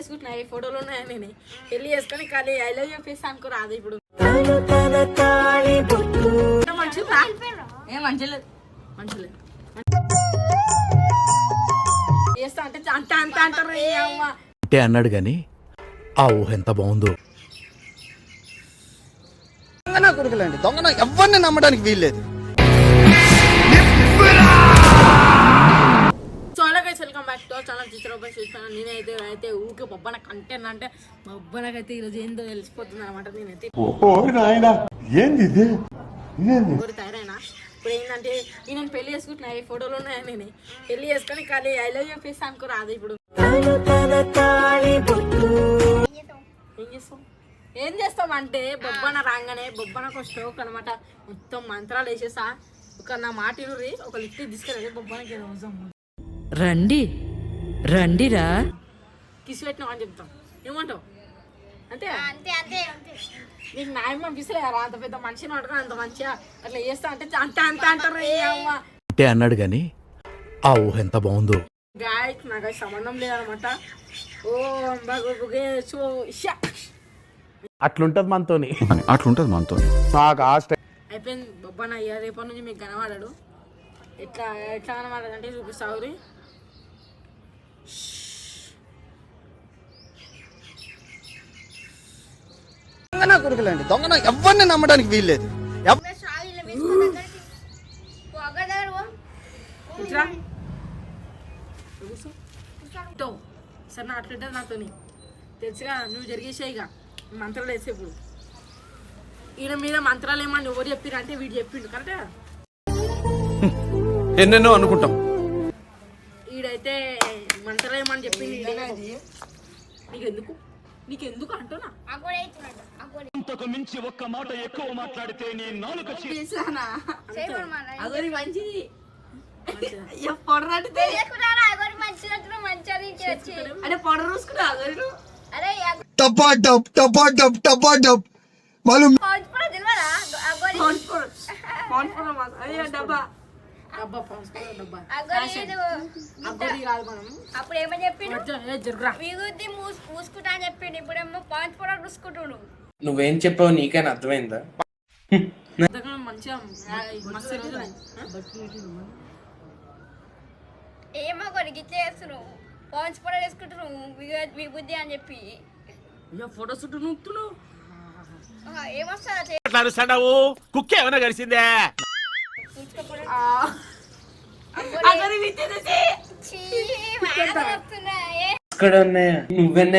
ఈ ఫోటోలు ఉన్నాయా నేను పెళ్లి చేసుకొని ఖాళీ ఐ లవ్ యూ ఫేస్ అనుకో రాదు ఇప్పుడు మనుషులా ఏం మనుషులేదు మనుషులేదు చేస్తా అంటే అంత అంత అంటారు అంటే అన్నాడు గాని ఆ ఊహ ఎంత బాగుందో. కొడుకులండి దొంగ ఎవరిని నమ్మడానికి వీల్లేదు. వెల్కమ్ బ్యాక్ టు ఛానల్ చూస్తాను. నేనైతే ఊకే బొబ్బన కంటెంట్ అంటే బొబ్బనకైతే ఈరోజు ఏందో తెలిసిపోతుంది అనమాట. నేనైతే తయారైనా ఇప్పుడు ఏంటంటే నేను పెళ్లి చేసుకుంటున్నా ఈ ఫోటోలు ఉన్నాయా నేను పెళ్లి చేసుకొని ఖాళీ ఐ లవ్ యూ ఫేస్ అనుకో రాదు ఇప్పుడు. ఏం చేస్తాం అంటే బొబ్బన రాగానే బొబ్బనకు స్ట్రోక్ అనమాట. మొత్తం మంత్రాలు వేసేసా. ఒక నా మాట ఇనుర్రి, ఒక లిఫ్ట్ తీసుకెళ్ళి బొబ్బనకి రండి రండిరా కిసి పెట్టినావు అని చెప్తాం. ఏమంటావు? అంతే నీకు న్యాయం అనిపిస్తలేరా? అంత పెద్ద మనిషిని అడగా అంత మంచిగా అట్లా చేస్తా అంటే అంత అంత అంటారు. అంటే అన్నాడు గాని ఆ ఊహ ఎంత బాగుందో. గాయకు నాకు సంబంధం లేదనమాట. ఓ అట్లుంటది మనతోని నాకు ఆస్ట అయిపోయింది బొబ్బన. అయ్యా రేపటి నుంచి మీకు కనబడాడు. ఎట్లా ఎట్లా కనబడాలంటే చూపిస్తావురి. కొడుకులండి దొంగ ఎవరిని నమ్మడానికి వీల్లేదు. సరే నా అట్లుంటుంది నాతోని తెలుసుగా. నువ్వు జరిగేసాయిగా మంత్రాలు వేసే ఇప్పుడు ఈయన మీద మంత్రాలు ఏమని ఎవరు చెప్పిరు అంటే వీడు చెప్పిండు కరెక్టే. ఎన్నెన్నో అనుకుంటాం. ఈడైతే మంత్రాలు ఏమని చెప్పింది. నీకెందుకు నీకెందుకు అంటున్నా మించి ఒక్క మాట ఎక్కువ మాట్లాడితే నీ నాలుక అగోరి మంచిది అంటే పొడ చూసుకున్నా అగోరి డబ్బా అప్పుడు ఏమని చెప్పింది మూసుకుంటా అని చెప్పిండు. ఇప్పుడేమో పాంచ్ పొడ చూసుకుంటున్నాడు. నువ్వేం చెప్పావు నీకైనా అర్థమైందా? ఏమో కొన్ని గిట్ల చేస్తున్నావు. పాంచ్ పొడ వేసుకుంటున్నావు విభూతి అని చెప్పి ఫోటో షూట్ నూపుతున్నావు. ఏమొస్తా కుక్క ఏమైనా కలిసిందే? ఇక్కడ ఉన్నాయా? నువ్వెన్నా